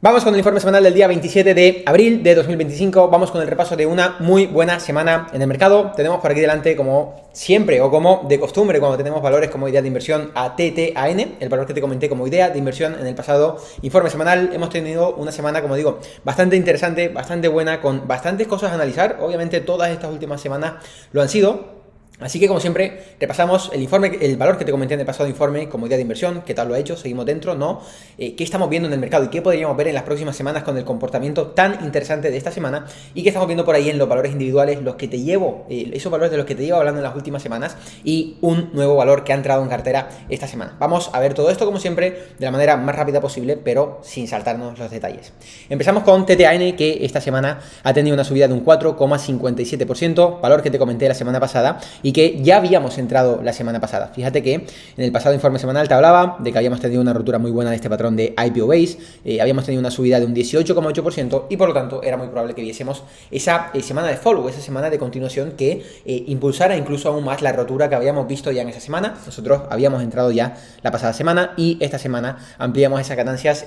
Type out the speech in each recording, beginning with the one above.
Vamos con el informe semanal del día 27 de abril de 2025, vamos con el repaso de una muy buena semana en el mercado. Tenemos por aquí delante, como siempre o como de costumbre, cuando tenemos valores como idea de inversión a TTAN, el valor que te comenté como idea de inversión en el pasado informe semanal. Hemos tenido una semana, como digo, bastante interesante, bastante buena, con bastantes cosas a analizar. Obviamente todas estas últimas semanas lo han sido. Así que, como siempre, repasamos el informe, el valor que te comenté en el pasado informe como idea de inversión, qué tal lo ha hecho, seguimos dentro, ¿no? Qué estamos viendo en el mercado y qué podríamos ver en las próximas semanas con el comportamiento tan interesante de esta semana y qué estamos viendo por ahí en los valores individuales, los que te llevo, esos valores de los que te llevo hablando en las últimas semanas y un nuevo valor que ha entrado en cartera esta semana. Vamos a ver todo esto, como siempre, de la manera más rápida posible, pero sin saltarnos los detalles. Empezamos con TTAN, que esta semana ha tenido una subida de un 4,57%, valor que te comenté la semana pasada y que ya habíamos entrado la semana pasada. Fíjate que en el pasado informe semanal te hablaba de que habíamos tenido una ruptura muy buena de este patrón de IPO base, habíamos tenido una subida de un 18,8% y por lo tanto era muy probable que viésemos esa semana de follow, esa semana de continuación que impulsara incluso aún más la rotura que habíamos visto ya en esa semana. Nosotros habíamos entrado ya la pasada semana y esta semana ampliamos esas ganancias,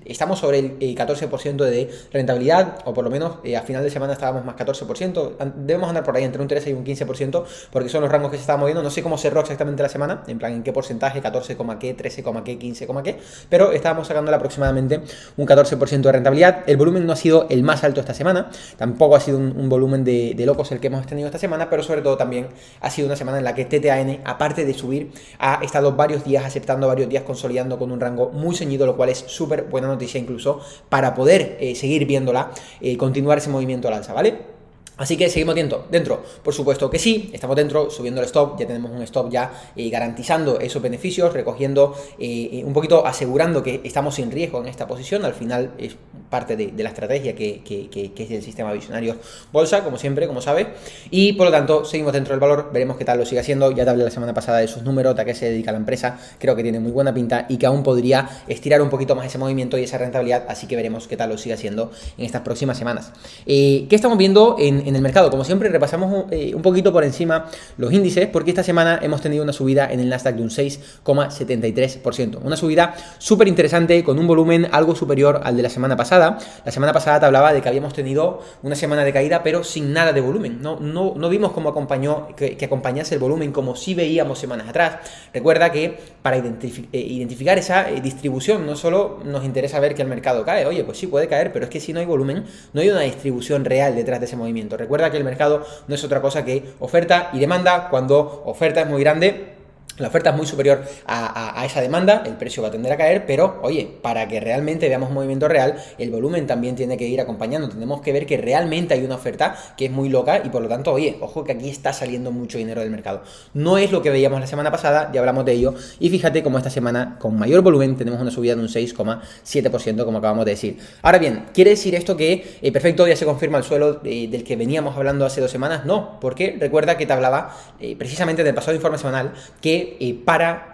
estamos sobre el 14% de rentabilidad, o por lo menos a final de semana estábamos más 14%, debemos andar por ahí entre un 13 y un 15%, porque son los rangos que se estaban moviendo. No sé cómo cerró exactamente la semana, en plan en qué porcentaje, 14, qué, 13, qué, 15, qué, pero estábamos sacando aproximadamente un 14% de rentabilidad. El volumen no ha sido el más alto esta semana, tampoco ha sido un volumen de locos el que hemos tenido esta semana, pero sobre todo también ha sido una semana en la que TTAN, aparte de subir, ha estado varios días aceptando, varios días consolidando con un rango muy ceñido, lo cual es súper buena noticia incluso para poder seguir viéndola, continuar ese movimiento al alza, ¿vale? Así que seguimos dentro, por supuesto que sí, estamos dentro, subiendo el stop, ya tenemos un stop ya garantizando esos beneficios, recogiendo, un poquito asegurando que estamos sin riesgo en esta posición. Al final es parte de la estrategia que es el sistema Visionarios Bolsa, como siempre, como sabes, y por lo tanto seguimos dentro del valor, veremos qué tal lo sigue haciendo. Ya te hablé la semana pasada de sus números, de a qué se dedica la empresa, creo que tiene muy buena pinta y que aún podría estirar un poquito más ese movimiento y esa rentabilidad, así que veremos qué tal lo sigue haciendo en estas próximas semanas. ¿Qué estamos viendo en el mercado? Como siempre, repasamos un poquito por encima los índices, porque esta semana hemos tenido una subida en el Nasdaq de un 6,73%. Una subida súper interesante, con un volumen algo superior al de la semana pasada. La semana pasada te hablaba de que habíamos tenido una semana de caída, pero sin nada de volumen. No vimos cómo que acompañase el volumen como sí veíamos semanas atrás. Recuerda que para identificar esa distribución, no solo nos interesa ver que el mercado cae. Oye, pues sí puede caer, pero es que si no hay volumen, no hay una distribución real detrás de ese movimiento. Recuerda que el mercado no es otra cosa que oferta y demanda. Cuando oferta es muy grande, la oferta es muy superior a esa demanda, el precio va a tender a caer, pero oye, para que realmente veamos un movimiento real, el volumen también tiene que ir acompañando. Tenemos que ver que realmente hay una oferta que es muy loca y por lo tanto, oye, ojo que aquí está saliendo mucho dinero del mercado. No es lo que veíamos la semana pasada, ya hablamos de ello, y fíjate cómo esta semana con mayor volumen tenemos una subida de un 6,7%, como acabamos de decir. Ahora bien, ¿quiere decir esto que perfecto, ya se confirma el suelo del que veníamos hablando hace 2 semanas? No, porque recuerda que te hablaba precisamente del pasado informe semanal que para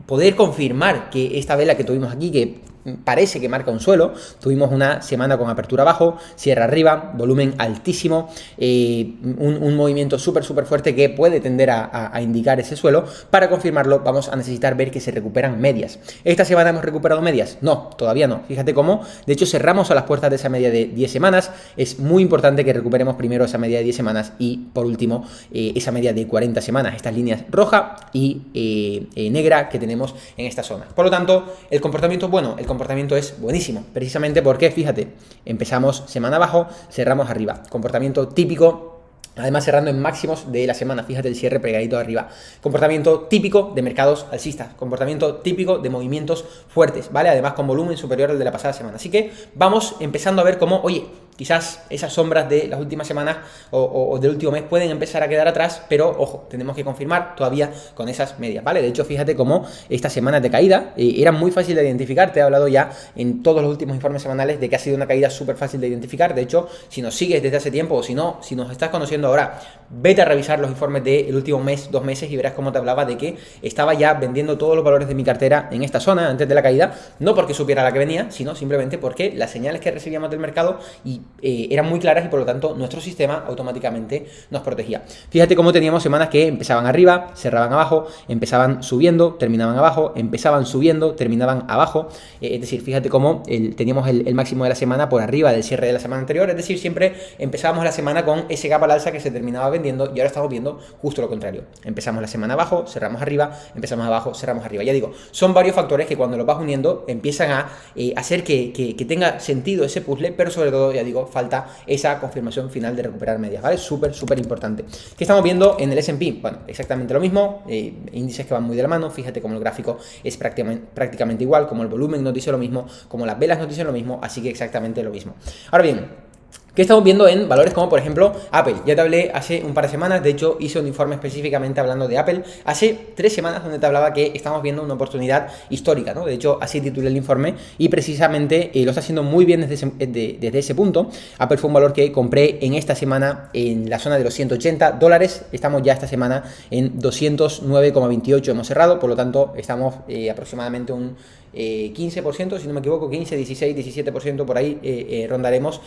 poder confirmar que esta vela que tuvimos aquí, que parece que marca un suelo, tuvimos una semana con apertura abajo, cierre arriba, volumen altísimo, un movimiento súper fuerte que puede tender a indicar ese suelo. Para confirmarlo vamos a necesitar ver que se recuperan medias. ¿Esta semana hemos recuperado medias? No, todavía no. Fíjate cómo, de hecho cerramos a las puertas de esa media de 10 semanas, es muy importante que recuperemos primero esa media de 10 semanas y por último esa media de 40 semanas, estas líneas roja y negra que tenemos en esta zona. Por lo tanto, el comportamiento es bueno, el comportamiento es buenísimo, precisamente porque, fíjate, empezamos semana abajo, cerramos arriba, comportamiento típico. Además cerrando en máximos de la semana, fíjate el cierre pegadito arriba. Comportamiento típico de mercados alcistas, comportamiento típico de movimientos fuertes, ¿vale? Además con volumen superior al de la pasada semana. Así que vamos empezando a ver cómo, oye, quizás esas sombras de las últimas semanas o del último mes pueden empezar a quedar atrás, pero ojo, tenemos que confirmar todavía con esas medias, ¿vale? De hecho, fíjate cómo estas semanas de caída eran muy fácil de identificar. Te he hablado ya en todos los últimos informes semanales de que ha sido una caída súper fácil de identificar. De hecho, si nos sigues desde hace tiempo o si no, si nos estás conociendo ahora, vete a revisar los informes del último mes, 2 meses y verás cómo te hablaba de que estaba ya vendiendo todos los valores de mi cartera en esta zona antes de la caída, no porque supiera la que venía, sino simplemente porque las señales que recibíamos del mercado y eran muy claras y por lo tanto nuestro sistema automáticamente nos protegía. Fíjate cómo teníamos semanas que empezaban arriba, cerraban abajo, empezaban subiendo, terminaban abajo, empezaban subiendo, terminaban abajo. Es decir, fíjate cómo teníamos el máximo de la semana por arriba del cierre de la semana anterior. Es decir, siempre empezábamos la semana con ese gap al alza que se terminaba vendiendo y ahora estamos viendo justo lo contrario. Empezamos la semana abajo, cerramos arriba, empezamos abajo, cerramos arriba. Ya digo, son varios factores que cuando los vas uniendo empiezan a hacer que tenga sentido ese puzzle, pero sobre todo, ya digo, falta esa confirmación final de recuperar medias, ¿vale? Súper importante. ¿Qué estamos viendo en el S&P? Bueno, exactamente lo mismo, índices que van muy de la mano, fíjate cómo el gráfico es prácticamente igual, como el volumen nos dice lo mismo, como las velas nos dicen lo mismo, así que exactamente lo mismo. Ahora bien, ¿qué estamos viendo en valores como por ejemplo Apple? Ya te hablé hace un par de semanas, de hecho hice un informe específicamente hablando de Apple hace 3 semanas donde te hablaba que estamos viendo una oportunidad histórica, ¿no? De hecho así titulé el informe y precisamente lo está haciendo muy bien desde ese punto. Apple fue un valor que compré en esta semana en la zona de los $180, estamos ya esta semana en 209,28 hemos cerrado, por lo tanto estamos aproximadamente un 15%, si no me equivoco, 15, 16, 17% por ahí rondaremos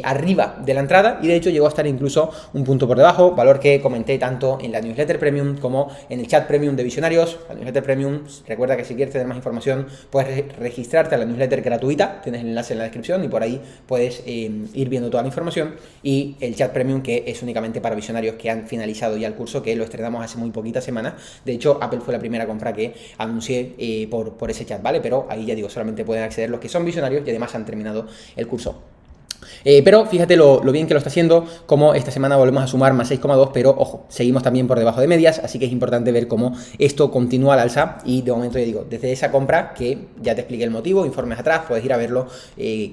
arriba de la entrada y de hecho llegó a estar incluso un punto por debajo, valor que comenté tanto en la newsletter premium como en el chat premium de Visionarios. La newsletter premium, recuerda que si quieres tener más información puedes registrarte a la newsletter gratuita, tienes el enlace en la descripción y por ahí puedes ir viendo toda la información, y el chat premium que es únicamente para visionarios que han finalizado ya el curso, que lo estrenamos hace muy poquitas semanas. De hecho Apple fue la primera compra que anuncié por ese chat, ¿vale? Pero ahí ya digo, solamente pueden acceder los que son visionarios y además han terminado el curso. Pero fíjate lo bien que lo está haciendo, como esta semana volvemos a sumar más 6,2, pero ojo, seguimos también por debajo de medias, así que es importante ver cómo esto continúa al alza y de momento ya digo, desde esa compra que ya te expliqué el motivo, informes atrás, puedes ir a verlo,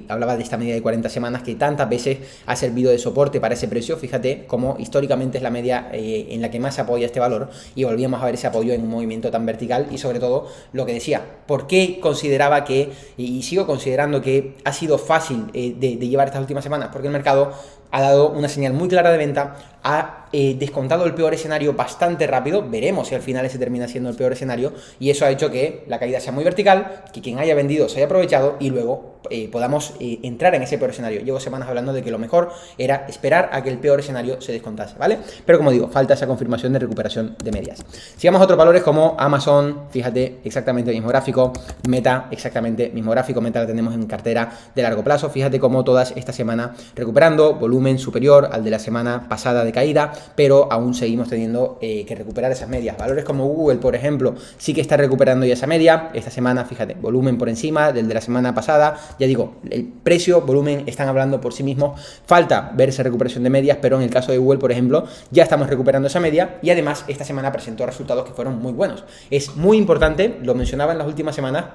hablaba de esta media de 40 semanas que tantas veces ha servido de soporte para ese precio, fíjate cómo históricamente es la media en la que más se apoya este valor y volvíamos a ver ese apoyo en un movimiento tan vertical y sobre todo lo que decía, ¿por qué consideraba que, y sigo considerando que ha sido fácil de llevar estas últimas semanas? Porque el mercado ha dado una señal muy clara de venta, ha descontado el peor escenario bastante rápido, veremos si al final ese termina siendo el peor escenario, y eso ha hecho que la caída sea muy vertical, que quien haya vendido se haya aprovechado y luego podamos entrar en ese peor escenario. Llevo semanas hablando de que lo mejor era esperar a que el peor escenario se descontase, ¿vale? Pero como digo, falta esa confirmación de recuperación de medias. Sigamos a otros valores como Amazon, fíjate, exactamente el mismo gráfico, Meta, exactamente el mismo gráfico, Meta la tenemos en cartera de largo plazo, fíjate cómo todas esta semana recuperando, volumen superior al de la semana pasada de caída, pero aún seguimos teniendo que recuperar esas medias. Valores como Google, por ejemplo, sí que está recuperando ya esa media, esta semana, fíjate, volumen por encima del de la semana pasada, ya digo, el precio, volumen están hablando por sí mismos, falta ver esa recuperación de medias, pero en el caso de Google, por ejemplo, ya estamos recuperando esa media y además esta semana presentó resultados que fueron muy buenos. Es muy importante, lo mencionaba en las últimas semanas,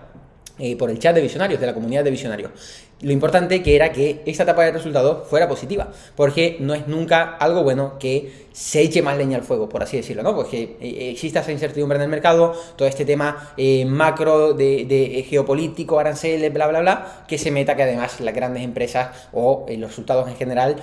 por el chat de visionarios, de la comunidad de visionarios. Lo importante que era que esta etapa de resultados fuera positiva, porque no es nunca algo bueno que se eche más leña al fuego, por así decirlo, ¿no? Porque exista esa incertidumbre en el mercado, todo este tema macro de geopolítico, aranceles, bla, bla, bla, que se meta que además las grandes empresas o los resultados en general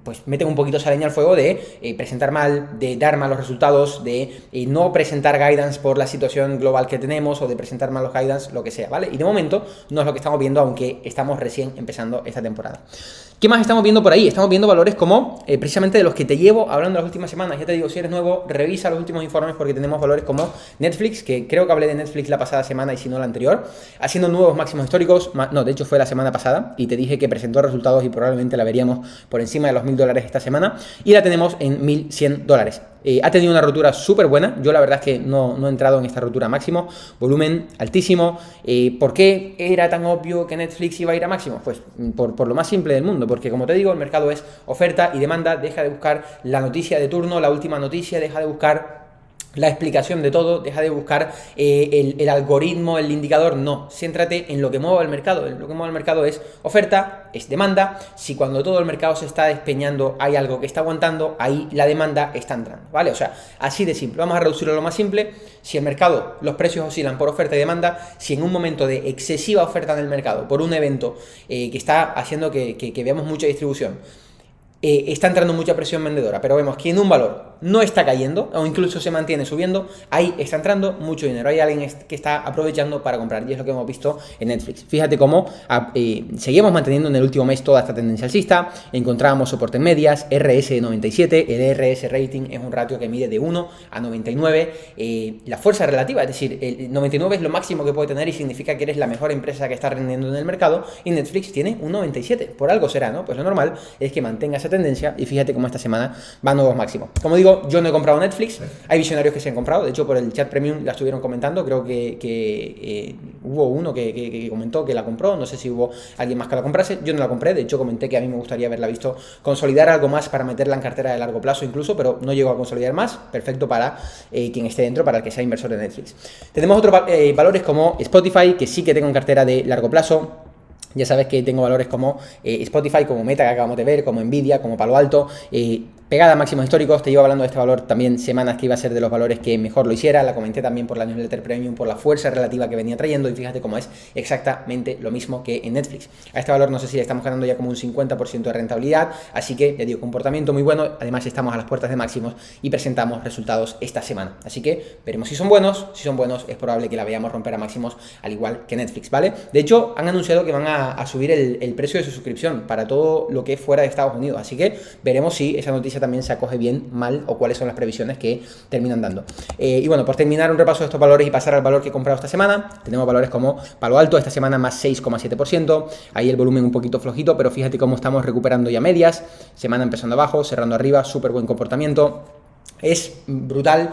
pues meten un poquito esa leña al fuego de presentar mal, de dar malos resultados, de no presentar guidance por la situación global que tenemos o de presentar malos guidance, lo que sea, ¿vale? Y de momento no es lo que estamos viendo, aunque estamos recién empezando esta temporada. ¿Qué más estamos viendo por ahí? Estamos viendo valores como precisamente de los que te llevo hablando las últimas semanas. Ya te digo, si eres nuevo, revisa los últimos informes porque tenemos valores como Netflix, que creo que hablé de Netflix la pasada semana y si no la anterior, haciendo nuevos máximos históricos. No, de hecho fue la semana pasada y te dije que presentó resultados y probablemente la veríamos por encima de los $1.000 esta semana y la tenemos en $1.100. Ha tenido una rotura súper buena. Yo la verdad es que no he entrado en esta rotura máximo, volumen altísimo. ¿Por qué era tan obvio que Netflix iba a ir a máximo? Pues por lo más simple del mundo, porque como te digo, el mercado es oferta y demanda. Deja de buscar la noticia de turno, la última noticia, deja de buscar la explicación de todo, deja de buscar el algoritmo, el indicador, no, céntrate en lo que mueve el mercado. Lo que mueve el mercado es oferta, es demanda. Si cuando todo el mercado se está despeñando hay algo que está aguantando, ahí la demanda está entrando, ¿vale? O sea, así de simple. Vamos a reducirlo a lo más simple. Si el mercado, los precios oscilan por oferta y demanda, si en un momento de excesiva oferta en el mercado, por un evento que está haciendo que veamos mucha distribución, está entrando mucha presión vendedora, pero vemos que en un valor no está cayendo o incluso se mantiene subiendo, ahí está entrando mucho dinero, hay alguien que está aprovechando para comprar y es lo que hemos visto en Netflix. Fíjate cómo seguimos manteniendo en el último mes toda esta tendencia alcista, encontrábamos soporte en medias, RS de 97, el RS rating es un ratio que mide de 1 a 99, la fuerza relativa, es decir, el 99 es lo máximo que puede tener y significa que eres la mejor empresa que está rendiendo en el mercado y Netflix tiene un 97, por algo será, ¿no? Pues lo normal es que mantenga esa tendencia y fíjate cómo esta semana va a nuevos máximos. Como digo, yo no he comprado Netflix, hay visionarios que se han comprado, de hecho por el chat premium la estuvieron comentando, creo que hubo uno que comentó que la compró, no sé si hubo alguien más que la comprase, yo no la compré, de hecho comenté que a mí me gustaría haberla visto consolidar algo más para meterla en cartera de largo plazo incluso, pero no llegó a consolidar más, perfecto para quien esté dentro, para el que sea inversor de Netflix. Tenemos otros valores como Spotify, que sí que tengo en cartera de largo plazo. Ya sabes que tengo valores como Spotify, como Meta que acabamos de ver, como Nvidia, como Palo Alto, pegada a máximos históricos. Te llevo hablando de este valor también semanas que iba a ser de los valores que mejor lo hiciera. La comenté también por la newsletter premium, por la fuerza relativa que venía trayendo y fíjate cómo es exactamente lo mismo que en Netflix. A este valor no sé si le estamos ganando ya como un 50% de rentabilidad, así que ya digo, comportamiento muy bueno. Además estamos a las puertas de máximos y presentamos resultados esta semana. Así que veremos si son buenos. Si son buenos es probable que la veamos romper a máximos al igual que Netflix, ¿vale? De hecho han anunciado que van a subir el precio de su suscripción para todo lo que es fuera de Estados Unidos, así que veremos si esa noticia también se acoge bien, mal o cuáles son las previsiones que terminan dando. Y bueno, por terminar un repaso de estos valores y pasar al valor que he comprado esta semana, tenemos valores como Palo Alto, esta semana más 6,7%, ahí el volumen un poquito flojito, pero fíjate cómo estamos recuperando ya medias, semana empezando abajo, cerrando arriba, súper buen comportamiento. Es brutal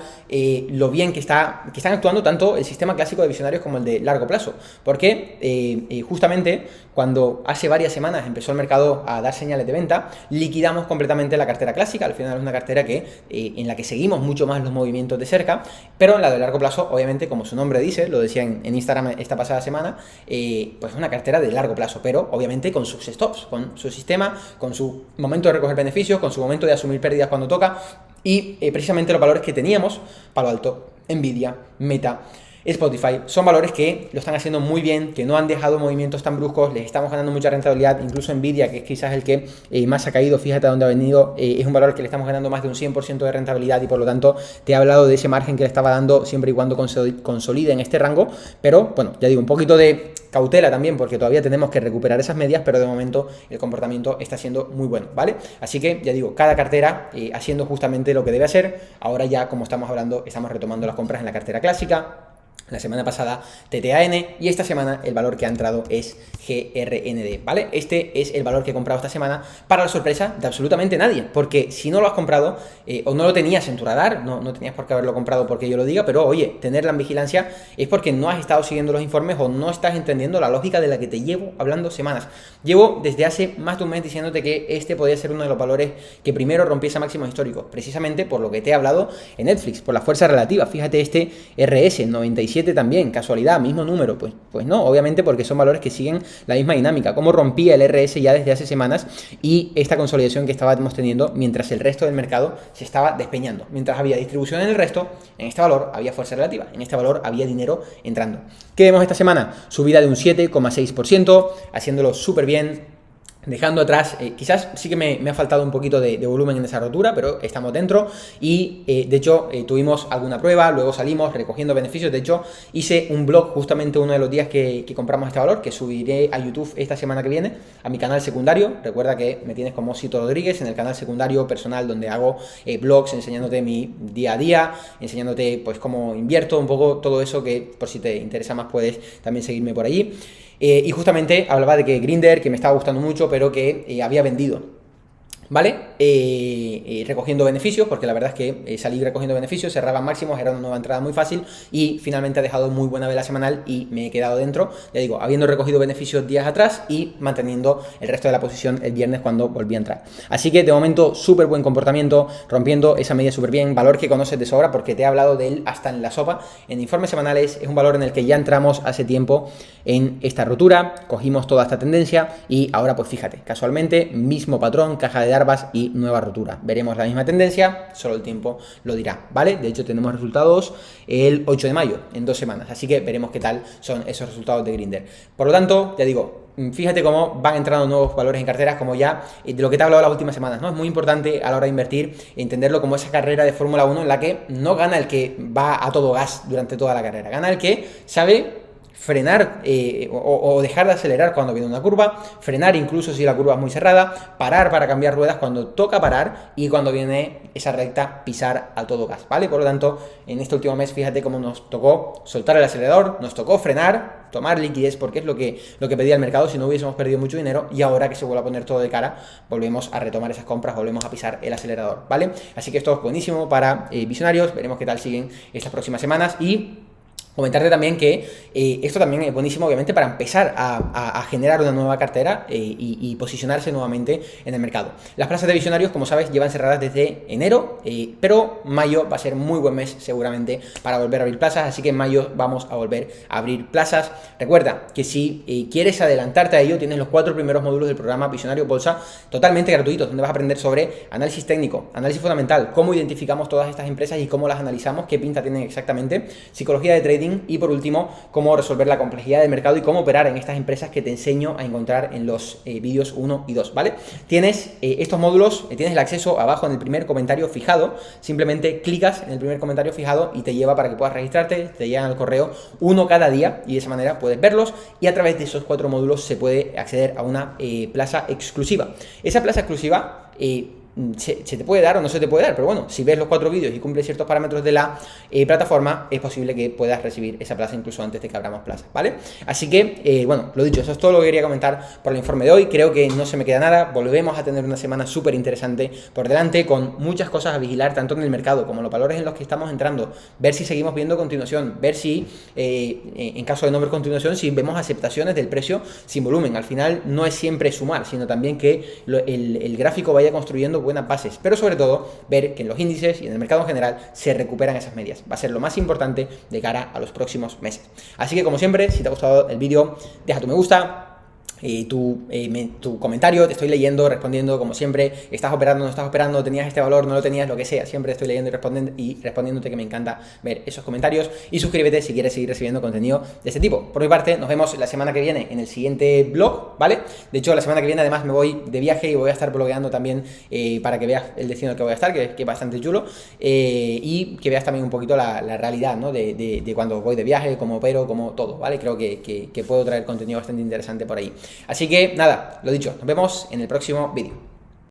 lo bien que están actuando tanto el sistema clásico de visionarios como el de largo plazo, porque justamente cuando hace varias semanas empezó el mercado a dar señales de venta, liquidamos completamente la cartera clásica. Al final es una cartera en la que seguimos mucho más los movimientos de cerca, pero en la de largo plazo, obviamente, como su nombre dice, lo decía en Instagram esta pasada semana, pues una cartera de largo plazo, pero obviamente con sus stops, con su sistema, con su momento de recoger beneficios, con su momento de asumir pérdidas cuando toca. Y precisamente los valores que teníamos, Palo Alto, Nvidia, Meta, Spotify, son valores que lo están haciendo muy bien, que no han dejado movimientos tan bruscos, les estamos ganando mucha rentabilidad, incluso Nvidia, que es quizás el que más ha caído, fíjate a dónde ha venido, es un valor que le estamos ganando más de un 100% de rentabilidad y por lo tanto te he hablado de ese margen que le estaba dando siempre y cuando consolide en este rango, pero bueno, ya digo, un poquito de cautela también porque todavía tenemos que recuperar esas medias, pero de momento el comportamiento está siendo muy bueno, ¿vale? Así que ya digo, cada cartera haciendo justamente lo que debe hacer. Ahora ya, como estamos hablando, estamos retomando las compras en la cartera clásica. La semana pasada TTAN y esta semana el valor que ha entrado es GRND, ¿vale? Este es el valor que he comprado esta semana para la sorpresa de absolutamente nadie, porque si no lo has comprado o no lo tenías en tu radar, no tenías por qué haberlo comprado porque yo lo diga, pero oye, tenerla en vigilancia es porque no has estado siguiendo los informes o no estás entendiendo la lógica de la que te llevo hablando semanas. Llevo desde hace más de un mes diciéndote que este podría ser uno de los valores que primero rompiese máximos históricos, precisamente por lo que te he hablado en Netflix, por la fuerza relativa. Fíjate este RS 97 también, casualidad, mismo número, pues no, obviamente porque son valores que siguen la misma dinámica, como rompía el RS ya desde hace semanas y esta consolidación que estábamos teniendo mientras el resto del mercado se estaba despeñando, mientras había distribución en el resto, en este valor había fuerza relativa, en este valor había dinero entrando. ¿Qué vemos esta semana? Subida de un 7,6%, haciéndolo súper bien, dejando atrás, quizás sí que me ha faltado un poquito de volumen en esa rotura, pero estamos dentro y de hecho tuvimos alguna prueba, luego salimos recogiendo beneficios. De hecho hice un blog justamente uno de los días que compramos este valor, que subiré a YouTube esta semana que viene, a mi canal secundario. Recuerda que me tienes como Sito Rodríguez en el canal secundario personal, donde hago blogs enseñándote mi día a día, enseñándote pues cómo invierto, un poco todo eso, que por si te interesa más puedes también seguirme por allí. Y justamente hablaba de que Grindr, que me estaba gustando mucho, pero que había vendido, ¿vale? Recogiendo beneficios, porque la verdad es que salí recogiendo beneficios, cerraba máximos, era una nueva entrada muy fácil y finalmente ha dejado muy buena vela semanal y me he quedado dentro, ya digo, habiendo recogido beneficios días atrás y manteniendo el resto de la posición el viernes cuando volví a entrar. Así que de momento súper buen comportamiento, rompiendo esa media súper bien, valor que conoces de sobra porque te he hablado de él hasta en la sopa, en informes semanales. Es un valor en el que ya entramos hace tiempo en esta rotura, cogimos toda esta tendencia y ahora pues fíjate, casualmente mismo patrón, caja de Airbus y nueva rotura. Veremos la misma tendencia, solo el tiempo lo dirá, ¿vale? De hecho, tenemos resultados el 8 de mayo, en 2 semanas, así que veremos qué tal son esos resultados de Grindr. Por lo tanto, ya digo, fíjate cómo van entrando nuevos valores en carteras, como ya de lo que te he hablado las últimas semanas, ¿no? Es muy importante a la hora de invertir entenderlo como esa carrera de Fórmula 1 en la que no gana el que va a todo gas durante toda la carrera, gana el que sabe frenar o dejar de acelerar cuando viene una curva, frenar incluso si la curva es muy cerrada, parar para cambiar ruedas cuando toca parar y cuando viene esa recta pisar a todo gas, ¿vale? Por lo tanto, en este último mes fíjate cómo nos tocó soltar el acelerador, nos tocó frenar, tomar liquidez porque es lo que pedía el mercado si no hubiésemos perdido mucho dinero, y ahora que se vuelve a poner todo de cara, volvemos a retomar esas compras, volvemos a pisar el acelerador, ¿vale? Así que esto es buenísimo para visionarios, veremos qué tal siguen estas próximas semanas. Y comentarte también que esto también es buenísimo, obviamente, para empezar a generar una nueva cartera y posicionarse nuevamente en el mercado. Las plazas de visionarios, como sabes, llevan cerradas desde enero, pero mayo va a ser muy buen mes seguramente para volver a abrir plazas, así que en mayo vamos a volver a abrir plazas. Recuerda que si quieres adelantarte a ello, tienes los 4 primeros módulos del programa Visionario Bolsa totalmente gratuitos, donde vas a aprender sobre análisis técnico, análisis fundamental, cómo identificamos todas estas empresas y cómo las analizamos, qué pinta tienen exactamente, psicología de trading, y por último, cómo resolver la complejidad del mercado y cómo operar en estas empresas que te enseño a encontrar en los vídeos 1 y 2, ¿vale? Tienes estos módulos, tienes el acceso abajo en el primer comentario fijado, simplemente clicas en el primer comentario fijado y te lleva para que puedas registrarte, te llegan al correo uno cada día y de esa manera puedes verlos, y a través de esos 4 módulos se puede acceder a una plaza exclusiva. Esa plaza exclusiva se te puede dar o no se te puede dar, pero bueno, si ves los 4 vídeos y cumples ciertos parámetros de la plataforma, es posible que puedas recibir esa plaza incluso antes de que abramos plazas, ¿vale? Así que, bueno, lo dicho, eso es todo lo que quería comentar por el informe de hoy. Creo que no se me queda nada, volvemos a tener una semana súper interesante por delante, con muchas cosas a vigilar, tanto en el mercado como en los valores en los que estamos entrando, ver si seguimos viendo continuación, ver si, en caso de no ver continuación, si vemos aceptaciones del precio sin volumen. Al final no es siempre sumar, sino también que el gráfico vaya construyendo buenas bases, pero sobre todo ver que en los índices y en el mercado en general se recuperan esas medias. Va a ser lo más importante de cara a los próximos meses. Así que, como siempre, si te ha gustado el vídeo, deja tu me gusta, tu comentario, te estoy leyendo, respondiendo como siempre. Estás operando, no estás operando, tenías este valor, no lo tenías, lo que sea, siempre estoy leyendo y respondiéndote, que me encanta ver esos comentarios. Y suscríbete si quieres seguir recibiendo contenido de este tipo. Por mi parte, nos vemos la semana que viene en el siguiente vlog, ¿vale? De hecho, la semana que viene además me voy de viaje y voy a estar blogueando también, para que veas el destino al que voy a estar, que es bastante chulo, y que veas también un poquito la realidad, ¿no? de cuando voy de viaje, cómo opero, como todo, ¿vale? Creo que puedo traer contenido bastante interesante por ahí. Así que nada, lo dicho, nos vemos en el próximo vídeo.